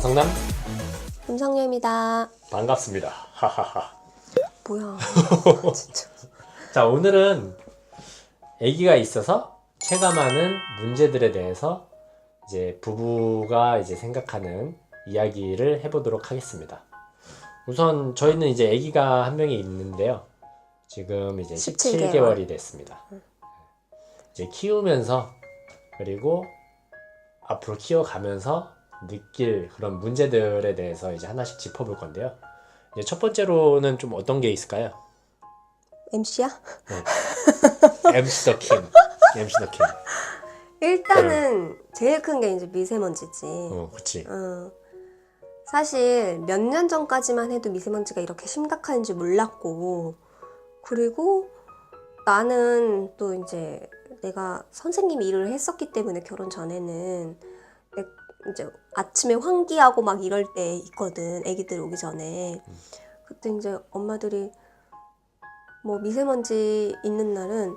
성남 김성녀입니다. 반갑습니다. 하하하. 뭐야 진짜. 자, 오늘은 아기가 있어서 체감하는 문제들에 대해서 이제 부부가 이제 생각하는 이야기를 해보도록 하겠습니다. 우선 저희는 이제 아기가 한 명이 있는데요. 지금 이제 17개월이 됐습니다. 이제 키우면서 그리고 앞으로 키워가면서 느낄 그런 문제들에 대해서 이제 하나씩 짚어볼 건데요. 이제 첫 번째로는 좀 어떤 게 있을까요? MC야? MC 더 킹. MC 더 킹. 일단은 제일 큰 게 이제 미세먼지지. 그치. 사실 몇 년 전까지만 해도 미세먼지가 이렇게 심각한 줄 몰랐고, 그리고 나는 또 이제 내가 선생님 일을 했었기 때문에 결혼 전에는 이제 아침에 환기하고 막 이럴 때 있거든. 애기들 오기 전에. 그때 이제 엄마들이 뭐 미세먼지 있는 날은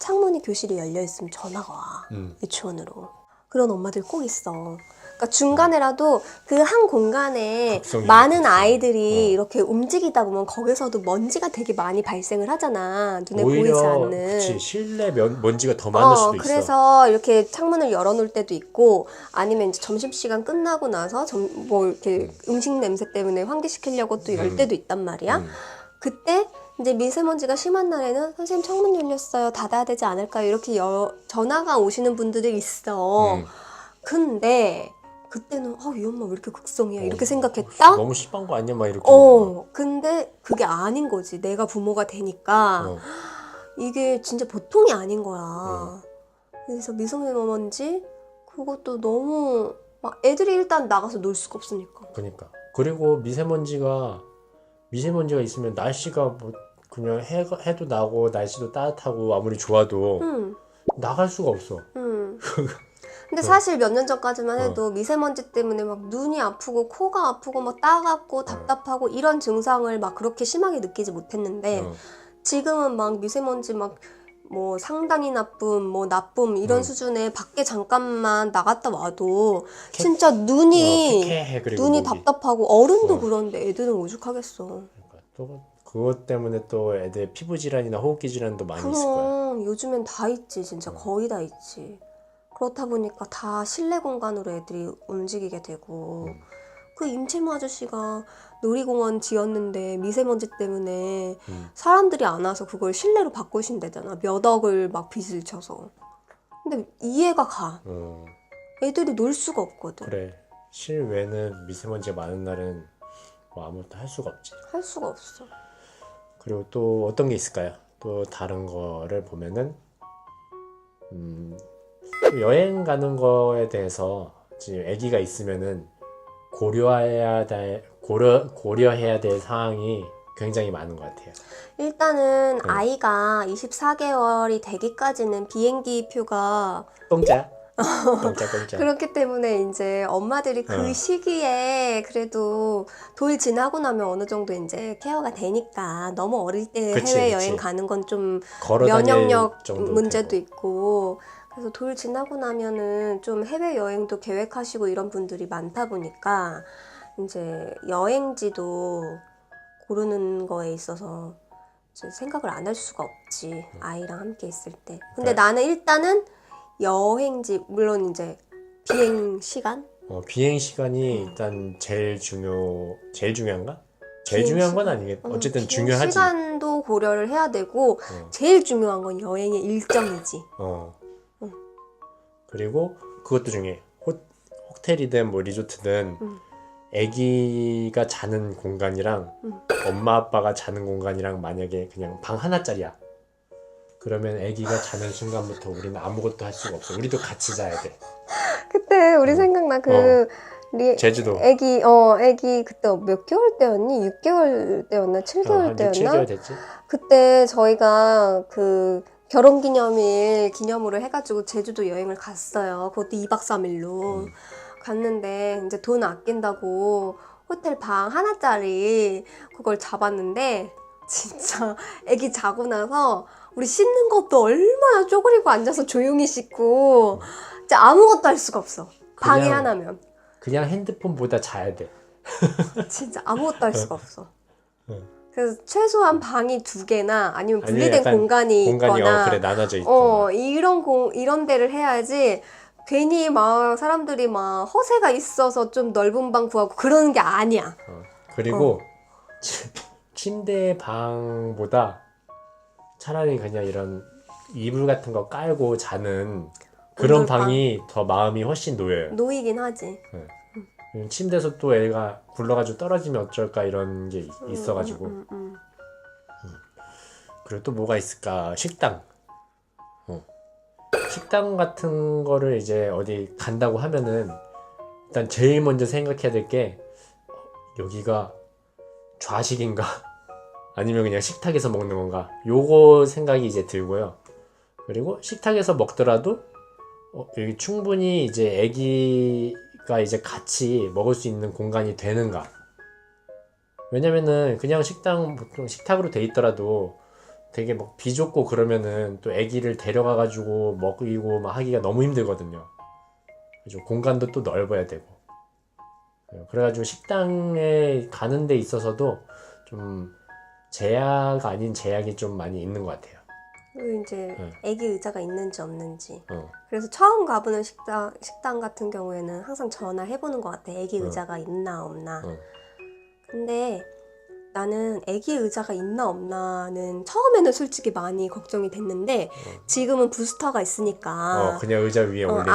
창문이 교실에 열려 있으면 전화가 와. 유치원으로. 그런 엄마들 꼭 있어. 그러니까 중간에라도 그 한 공간에 많은 아이들이 이렇게 움직이다 보면 거기서도 먼지가 되게 많이 발생을 하잖아. 눈에 보이지 않는. 그치, 실내 먼지가 더 많을 수도 있어. 그래서 이렇게 창문을 열어놓을 때도 있고, 아니면 이제 점심시간 끝나고 나서 뭐 이렇게 음식 냄새 때문에 환기시키려고 또 이럴 때도 있단 말이야. 그때 이제 미세먼지가 심한 날에는 선생님 창문 열렸어요. 닫아야 되지 않을까요? 이렇게 전화가 오시는 분들이 있어. 근데 그때는 이 엄마 왜 이렇게 극성이야 이렇게 생각했다. 너무 심한 거 아니야? 막 이렇게. 근데 그게 아닌 거지. 내가 부모가 되니까 이게 진짜 보통이 아닌 거야. 그래서 미세먼지 그것도 너무 막 애들이 일단 나가서 놀 수가 없으니까. 그러니까. 그리고 미세먼지가 있으면 날씨가 뭐 그냥 해도 나고 날씨도 따뜻하고 아무리 좋아도 나갈 수가 없어. 근데 사실 몇 년 전까지만 해도 미세먼지 때문에 막 눈이 아프고 코가 아프고 막 따갑고 답답하고 이런 증상을 막 그렇게 심하게 느끼지 못했는데 지금은 막 미세먼지 막 뭐 상당히 나쁨 뭐 나쁨 이런 수준의 밖에 잠깐만 나갔다 와도 진짜 눈이 피폐해, 눈이 목이. 답답하고 어른도 그런데 애들은 오죽하겠어. 그러니까 또 그것 때문에 또 애들 피부 질환이나 호흡기 질환도 많이 있을 거야. 요즘엔 다 있지. 진짜 거의 다 있지. 그렇다 보니까 다 실내 공간으로 애들이 움직이게 되고 그 임채무 아저씨가 놀이공원 지었는데 미세먼지 때문에 사람들이 안 와서 그걸 실내로 바꾸신대잖아. 몇 억을 막 빚을 쳐서. 근데 이해가 가. 애들이 놀 수가 없거든. 그래. 실외는 미세먼지가 많은 날은 뭐 아무것도 할 수가 없지. 할 수가 없어. 그리고 또 어떤 게 있을까요? 또 다른 거를 보면은 여행 가는 거에 대해서 지금 아기가 있으면은 고려해야 될 상황이 굉장히 많은 것 같아요. 일단은 아이가 24개월이 되기까지는 비행기 표가 공짜. 그렇기 때문에 이제 엄마들이 그 시기에 그래도 돌 지나고 나면 어느 정도 이제 케어가 되니까 너무 어릴 때 해외여행 가는 건 좀 면역력 문제도 있고 그래서 돌 지나고 나면은 좀 해외여행도 계획하시고 이런 분들이 많다 보니까 이제 여행지도 고르는 거에 있어서 이제 생각을 안 할 수가 없지. 아이랑 함께 있을 때. 근데 나는 일단은 여행지 물론 이제 비행 시간? 비행 시간이 일단 제일 중요한가? 제일 중요한 건 아니겠. 어쨌든 중요하지. 시간도 고려를 해야 되고 제일 중요한 건 여행의 일정이지. 그리고 그것도 중요해. 호텔이든 뭐 리조트든 아기가 자는 공간이랑 엄마 아빠가 자는 공간이랑 만약에 그냥 방 하나짜리야. 그러면 아기가 자는 순간부터 우리는 아무것도 할 수가 없어. 우리도 같이 자야 돼. 그때 우리 생각나 제주도. 애기 그때 몇 개월 때였니? 6개월 때였나? 7개월 때였나? 7개월 됐지. 그때 저희가 그 결혼기념일 기념으로 해가지고 제주도 여행을 갔어요. 그것도 2박 3일로 갔는데 이제 돈 아낀다고 호텔 방 하나짜리 그걸 잡았는데 진짜 애기 자고 나서 우리 씻는 것도 얼마나 쪼그리고 앉아서 조용히 씻고 진짜 아무것도 할 수가 없어. 방이 하나면. 그냥 핸드폰보다 자야 돼. 진짜 아무것도 할 수가 없어. 응. 그래서 최소한 방이 2개나 아니면 아니면 분리된 약간 공간이 있거나 그래 나눠져 있고. 이런 데를 해야지 괜히 막 사람들이 막 허세가 있어서 좀 넓은 방 구하고 그러는 게 아니야. 그리고 침대 방보다 차라리 그냥 이런 이불 같은 거 깔고 자는 그런 온돌방. 방이 더 마음이 훨씬 놓여요. 놓이긴 하지. 침대에서 또 애가 굴러가지고 떨어지면 어쩔까 이런 게 있어가지고. 그리고 또 뭐가 있을까? 식당. 식당 같은 거를 이제 어디 간다고 하면은 일단 제일 먼저 생각해야 될 게 여기가 좌식인가? 아니면 그냥 식탁에서 먹는 건가? 요거 생각이 이제 들고요. 그리고 식탁에서 먹더라도 여기 충분히 이제 애기가 이제 같이 먹을 수 있는 공간이 되는가? 왜냐면은 그냥 보통 식탁으로 돼 있더라도 되게 막 비좁고 그러면은 또 애기를 데려가가지고 먹이고 막 하기가 너무 힘들거든요. 그래서 공간도 또 넓어야 되고. 그래가지고 식당에 가는 데 있어서도 좀 제약 아닌 제약이 좀 많이 있는 것 같아요. 그리고 이제 애기 의자가 있는지 없는지. 어. 그래서 처음 가보는 식당 같은 경우에는 항상 전화해보는 것 같아. 애기 의자가 있나 없나. 근데 나는 애기 의자가 있나 없나는 처음에는 솔직히 많이 걱정이 됐는데 지금은 부스터가 있으니까 그냥 의자 위에 올리는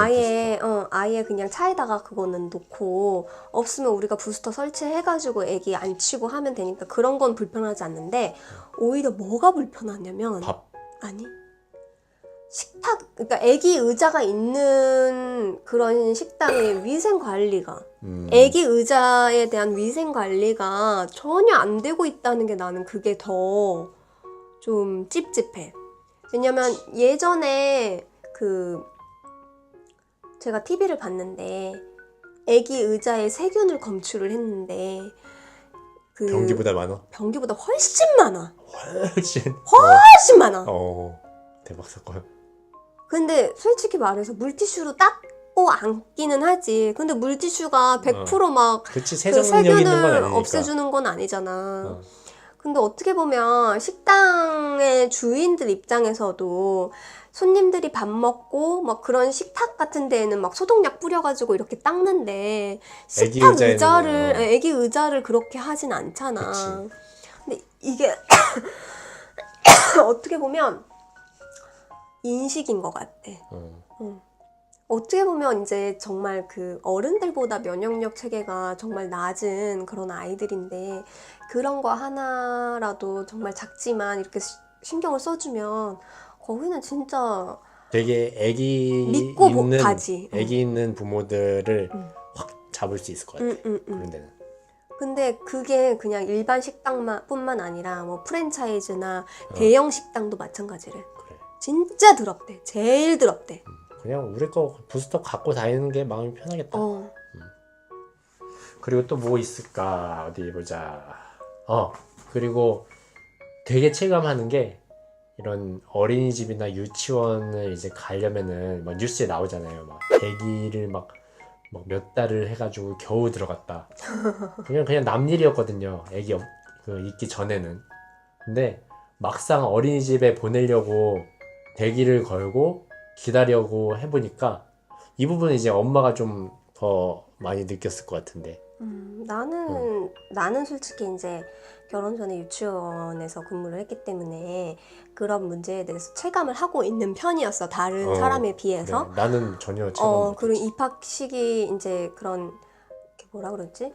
아예 그냥 차에다가 그거는 놓고 없으면 우리가 부스터 설치해가지고 애기 앉히고 하면 되니까 그런 건 불편하지 않는데 오히려 뭐가 불편하냐면 밥. 아니 그러니까 애기 의자가 있는 그런 식당의 위생 관리가 애기 의자에 대한 위생 관리가 전혀 안 되고 있다는 게 나는 그게 더 좀 찝찝해. 왜냐면 예전에 제가 TV를 봤는데 애기 의자에 세균을 검출을 했는데 변기보다 많아? 변기보다 훨씬 많아. 훨씬 많아. 대박 사건. 근데 솔직히 말해서 물티슈로 닦고 앉기는 하지. 근데 물티슈가 100% 막 그치, 그 세정 능력 있는 건 세균을 아니니까. 없애주는 건 아니잖아. 근데 어떻게 보면 식당의 주인들 입장에서도 손님들이 밥 먹고 막 그런 식탁 같은 데에는 막 소독약 뿌려가지고 이렇게 닦는데 식탁 애기 의자를 그렇게 하진 않잖아. 그치. 근데 이게 어떻게 보면 인식인 것 같아. 어떻게 보면 이제 정말 그 어른들보다 면역력 체계가 정말 낮은 그런 아이들인데 그런 거 하나라도 정말 작지만 이렇게 신경을 써주면 거기는 진짜 되게 믿고 가지. 애기 있는 부모들을 확 잡을 수 있을 것 같아. 그런 데는. 근데 그게 그냥 일반 식당뿐만 아니라 뭐 프랜차이즈나 대형 식당도 마찬가지래. 그래. 진짜 더럽대. 제일 더럽대. 그냥 우리 거 부스터 갖고 다니는 게 마음이 편하겠다. 그리고 또 뭐 있을까? 어디 보자. 그리고 되게 체감하는 게 이런 어린이집이나 유치원을 이제 가려면은 막 뉴스에 나오잖아요. 막 아기를 막 몇 달을 해가지고 겨우 들어갔다. 그냥 남 일이었거든요. 아기 있기 전에는. 근데 막상 어린이집에 보내려고 대기를 걸고 기다려고 해보니까 이 부분은 이제 엄마가 좀 더 많이 느꼈을 것 같은데. 나는 솔직히 이제 결혼 전에 유치원에서 근무를 했기 때문에 그런 문제에 대해서 체감을 하고 있는 편이었어. 다른 사람에 비해서. 그래. 나는 전혀 체감 못했지. 그리고 입학 시기 이제 그런 뭐라 그러지?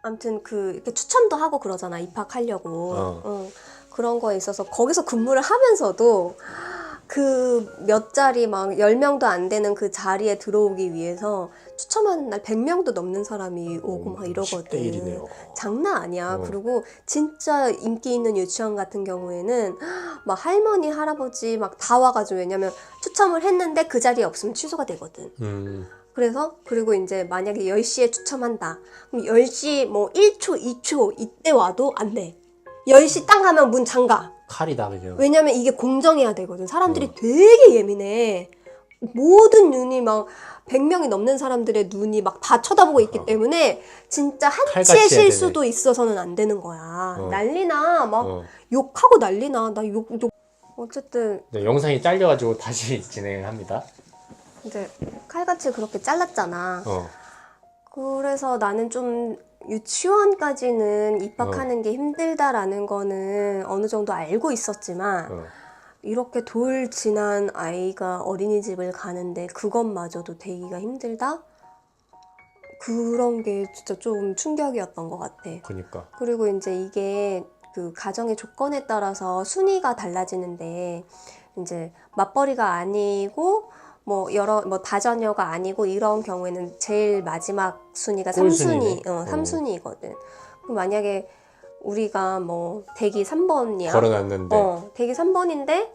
아무튼 이렇게 추첨도 하고 그러잖아. 입학하려고. 그런 거에 있어서 거기서 근무를 하면서도 그 몇 자리 막 10명도 안 되는 그 자리에 들어오기 위해서 추첨하는 날 100명도 넘는 사람이 오고 막 이러거든. 10대 1이네요. 장난 아니야. 그리고 진짜 인기 있는 유치원 같은 경우에는 막 할머니, 할아버지 막 다 와가지고 왜냐면 추첨을 했는데 그 자리에 없으면 취소가 되거든. 그리고 이제 만약에 10시에 추첨한다. 그럼 10시 뭐 1초, 2초 이때 와도 안 돼. 10시 딱 하면 문 잠가. 칼이다 그냥. 왜냐면 이게 공정해야 되거든. 사람들이 되게 예민해. 모든 눈이 막 100명이 넘는 사람들의 눈이 막 다 쳐다보고 있기 때문에 진짜 칼같이 한치의 해야 실수도 있어서는 안 되는 거야. 난리나. 막 욕하고 난리나. 나 욕. 어쨌든 네, 영상이 잘려가지고 다시 진행합니다. 이제 칼같이 그렇게 잘랐잖아. 그래서 나는 좀 유치원까지는 입학하는 게 힘들다라는 거는 어느 정도 알고 있었지만 이렇게 돌 지난 아이가 어린이집을 가는데 그것마저도 되기가 힘들다? 그런 게 진짜 좀 충격이었던 것 같아. 그니까. 그리고 이제 이게 그 가정의 조건에 따라서 순위가 달라지는데 이제 맞벌이가 아니고 뭐 다자녀가 아니고 이런 경우에는 제일 마지막 순위가 꼴순위네. 3순위, 3순위거든. 그럼 만약에 우리가 뭐 대기 3번이야. 걸어놨는데 대기 3번인데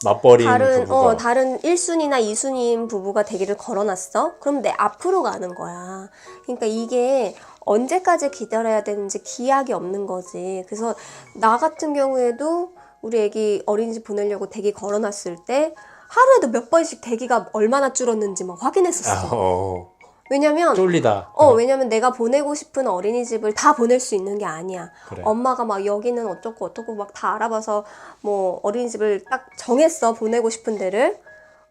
맞벌이인 부부가 다른 1순위나 2순위인 부부가 대기를 걸어놨어? 그럼 내 앞으로 가는 거야. 그러니까 이게 언제까지 기다려야 되는지 기약이 없는 거지. 그래서 나 같은 경우에도 우리 애기 어린이집 보내려고 대기 걸어놨을 때 하루에도 몇 번씩 대기가 얼마나 줄었는지 막 확인했었어. 왜냐면 쫄리다. 왜냐면 내가 보내고 싶은 어린이집을 다 보낼 수 있는 게 아니야. 그래. 엄마가 막 여기는 어쩌고 막 다 알아봐서 뭐 어린이집을 딱 정했어. 보내고 싶은 데를.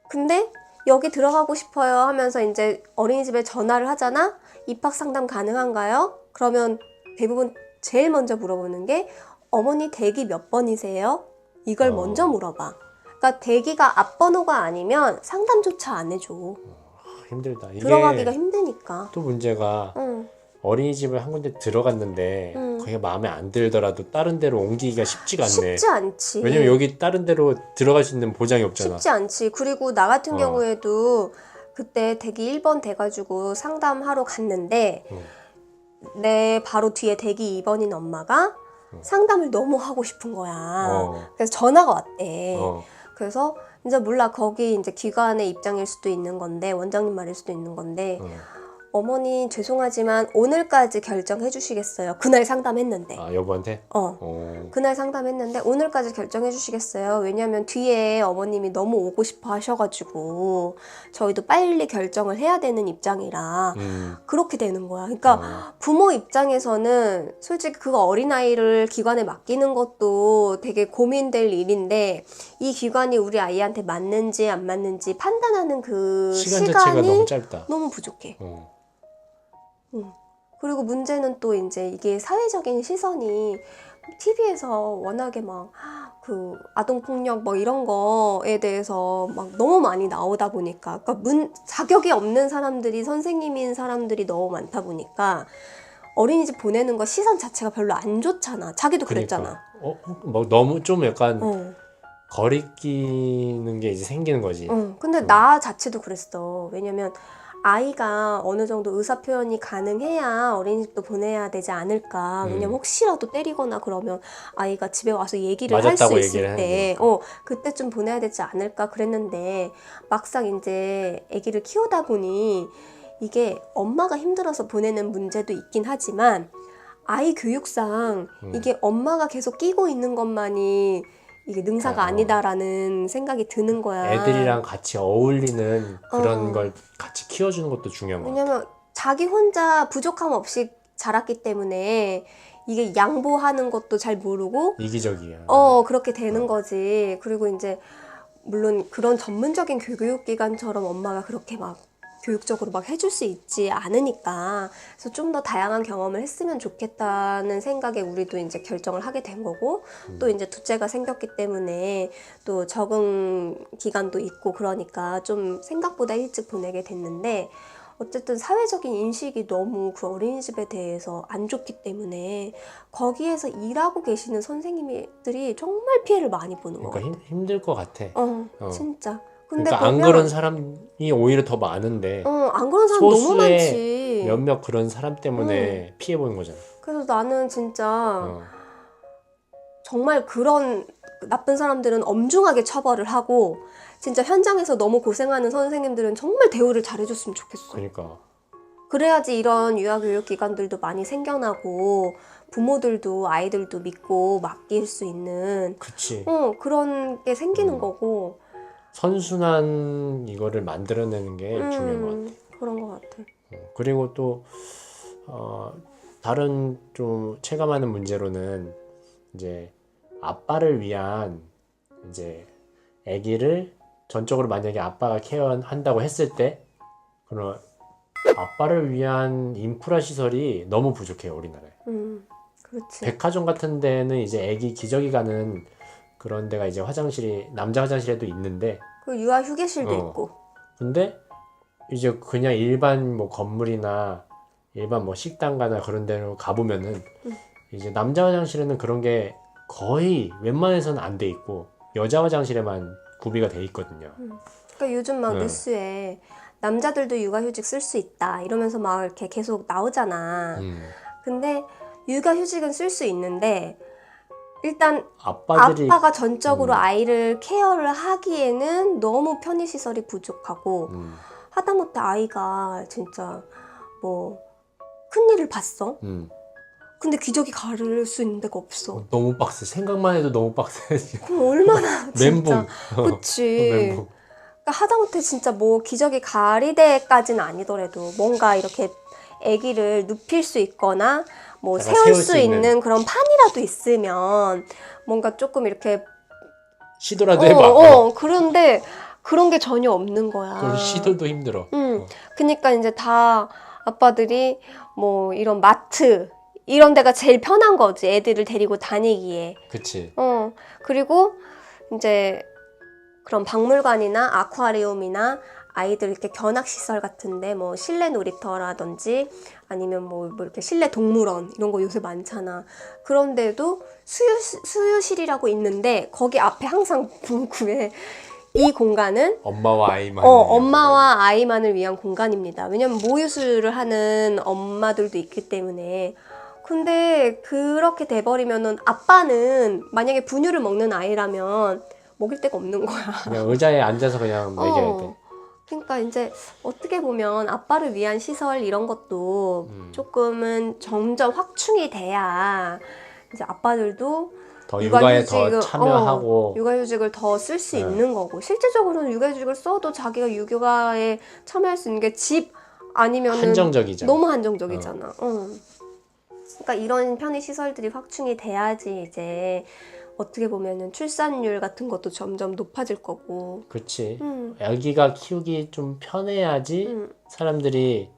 근데 여기 들어가고 싶어요 하면서 이제 어린이집에 전화를 하잖아. 입학 상담 가능한가요? 그러면 대부분 제일 먼저 물어보는 게 어머니 대기 몇 번이세요? 이걸 먼저 물어봐. 그러니까 대기가 앞번호가 아니면 상담조차 안 해줘. 힘들다. 이게 들어가기가 힘드니까. 또 문제가 어린이집을 한 군데 들어갔는데 거기가 마음에 안 들더라도 다른 데로 옮기기가 쉽지가 않네. 쉽지 않지. 왜냐면 여기 다른 데로 들어갈 수 있는 보장이 없잖아. 쉽지 않지. 그리고 나 같은 경우에도 그때 대기 1번 돼가지고 상담하러 갔는데 내 바로 뒤에 대기 2번인 엄마가 상담을 너무 하고 싶은 거야. 그래서 전화가 왔대. 그래서 이제 몰라 거기 이제 기관의 입장일 수도 있는 건데 원장님 말일 수도 있는 건데 어머니 죄송하지만 오늘까지 결정해 주시겠어요? 그날 상담했는데. 여보한테? 그날 상담했는데 오늘까지 결정해 주시겠어요? 왜냐면 뒤에 어머님이 너무 오고 싶어 하셔가지고 저희도 빨리 결정을 해야 되는 입장이라 그렇게 되는 거야. 그러니까 부모 입장에서는 솔직히 그거 어린아이를 기관에 맡기는 것도 되게 고민될 일인데 이 기관이 우리 아이한테 맞는지 안 맞는지 판단하는 그 시간 자체가 시간이 너무 짧다. 너무 부족해. 그리고 문제는 또 이제 이게 사회적인 시선이 TV에서 워낙에 막 그 아동폭력 뭐 이런 거에 대해서 막 너무 많이 나오다 보니까 그러니까 자격이 없는 사람들이 선생님인 사람들이 너무 많다 보니까 어린이집 보내는 거 시선 자체가 별로 안 좋잖아. 자기도 그랬잖아. 뭐 너무 좀 약간 거리끼는 게 이제 생기는 거지. 근데 나 자체도 그랬어. 왜냐면 아이가 어느 정도 의사 표현이 가능해야 어린이집도 보내야 되지 않을까. 왜냐면 혹시라도 때리거나 그러면 아이가 집에 와서 얘기를 할 수 있을 때 그때쯤 보내야 되지 않을까 그랬는데 막상 이제 아기를 키우다 보니 이게 엄마가 힘들어서 보내는 문제도 있긴 하지만 아이 교육상 이게 엄마가 계속 끼고 있는 것만이 이게 능사가 아니다라는 생각이 드는 거야. 애들이랑 같이 어울리는 그런 걸 같이 키워주는 것도 중요한 거 같아. 왜냐면 자기 혼자 부족함 없이 자랐기 때문에 이게 양보하는 것도 잘 모르고 이기적이야. 그렇게 되는 거지. 그리고 이제 물론 그런 전문적인 교육기관처럼 엄마가 그렇게 막 교육적으로 막 해줄 수 있지 않으니까 그래서 좀 더 다양한 경험을 했으면 좋겠다는 생각에 우리도 이제 결정을 하게 된 거고 또 이제 둘째가 생겼기 때문에 또 적응 기간도 있고 그러니까 좀 생각보다 일찍 보내게 됐는데 어쨌든 사회적인 인식이 너무 그 어린이집에 대해서 안 좋기 때문에 거기에서 일하고 계시는 선생님들이 정말 피해를 많이 보는 거 같아. 그러니까 힘들 것 같아. 진짜. 근데 그러니까 안 그런 사람이 오히려 더 많은데 안 그런 사람 너무 많지. 몇몇 그런 사람 때문에 피해 보는 거잖아. 그래서 나는 진짜 정말 그런 나쁜 사람들은 엄중하게 처벌을 하고 진짜 현장에서 너무 고생하는 선생님들은 정말 대우를 잘해줬으면 좋겠어. 그러니까. 그래야지 이런 유아교육기관들도 많이 생겨나고 부모들도 아이들도 믿고 맡길 수 있는 그치. 그런 게 생기는 거고 선순환 이거를 만들어내는 게 중요한 것 같아. 그런 것 같아. 그리고 또 다른 좀 체감하는 문제로는 이제 아빠를 위한 이제 아기를 전적으로 만약에 아빠가 케어한다고 했을 때 그런 아빠를 위한 인프라 시설이 너무 부족해요, 우리나라에. 그렇지. 백화점 같은 데는 이제 아기 기저귀 가는 그런 데가 이제 화장실이 남자 화장실에도 있는데 그 유아 휴게실도 어. 있고. 근데 이제 그냥 일반 뭐 건물이나 일반 뭐 식당가나 그런 데로 가보면은 이제 남자 화장실에는 그런 게 거의 웬만해서는 안 돼 있고 여자 화장실에만 구비가 돼 있거든요. 그러니까 요즘 막 네. 뉴스에 남자들도 육아휴직 쓸 수 있다 이러면서 막 이렇게 계속 나오잖아. 근데 육아휴직은 쓸 수 있는데 일단 아빠들이 아빠가 전적으로 아이를 케어를 하기에는 너무 편의시설이 부족하고 하다못해 아이가 진짜 뭐 큰일을 봤어. 근데 기저귀 가를 수 있는 데가 없어. 너무 빡세. 생각만 해도 너무 빡세. 그럼 얼마나 진짜. 멘붕. 그치. 멘붕. 그러니까 하다못해 진짜 뭐 기저귀 가리대까지는 아니더라도 뭔가 이렇게 아기를 눕힐 수 있거나 뭐 약간 세울 세울 수 수 있는. 있는 그런 판이라도 있으면 뭔가 조금 이렇게 시도라도 해봐. 그런데 그런 게 전혀 없는 거야. 그걸 시도도 힘들어. 그러니까 이제 다 아빠들이 뭐 이런 마트 이런 데가 제일 편한 거지. 애들을 데리고 다니기에. 그치. 그리고 이제 그런 박물관이나 아쿠아리움이나 아이들 이렇게 견학시설 같은데 뭐 실내 놀이터라든지 아니면 뭐 이렇게 실내 동물원 이런 거 요새 많잖아. 그런데도 수유실이라고 있는데 거기 앞에 항상 문구에 이 공간은 엄마와 아이만. 엄마와 아이만을 위한 공간입니다. 왜냐면 모유수유를 하는 엄마들도 있기 때문에. 근데 그렇게 돼버리면은 아빠는 만약에 분유를 먹는 아이라면 먹일 데가 없는 거야. 그냥 의자에 앉아서 그냥 먹여야 돼. 그러니까 이제 어떻게 보면 아빠를 위한 시설 이런 것도 조금은 점점 확충이 돼야 이제 아빠들도 더 육아에 더 육아휴직을, 참여하고. 육아휴직을 더 쓸 수 네. 있는 거고 실질적으로는 육아휴직을 써도 자기가 육아에 참여할 수 있는 게 집 아니면 한정적이잖아. 너무 한정적이잖아. 그러니까 이런 편의 시설들이 확충이 돼야지 이제 어떻게 보면은 출산율 같은 것도 점점 높아질 거고. 그렇지. 아기가 키우기 좀 편해야지 사람들이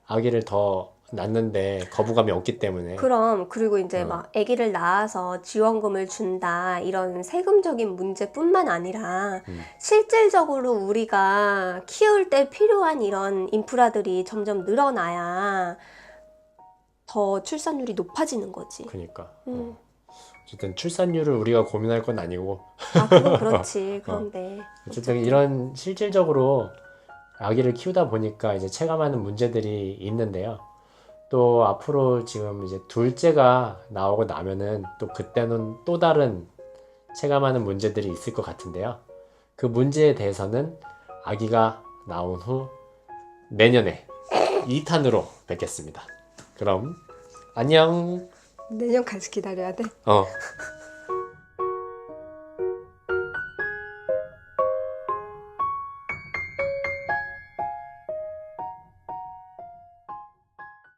아기를 더 낳는데 거부감이 없기 때문에. 그럼 그리고 이제 막 아기를 낳아서 지원금을 준다 이런 세금적인 문제뿐만 아니라 실질적으로 우리가 키울 때 필요한 이런 인프라들이 점점 늘어나야 더 출산율이 높아지는 거지. 그러니까. 어쨌든 출산율을 우리가 고민할 건 아니고. 그건 그렇지. 그런데 어쨌든 이런 실질적으로 아기를 키우다 보니까 이제 체감하는 문제들이 있는데요. 또 앞으로 지금 이제 둘째가 나오고 나면은 또 그때는 또 다른 체감하는 문제들이 있을 것 같은데요. 그 문제에 대해서는 아기가 나온 후 내년에 2탄으로 뵙겠습니다. 그럼 안녕. 내년까지 기다려야 돼.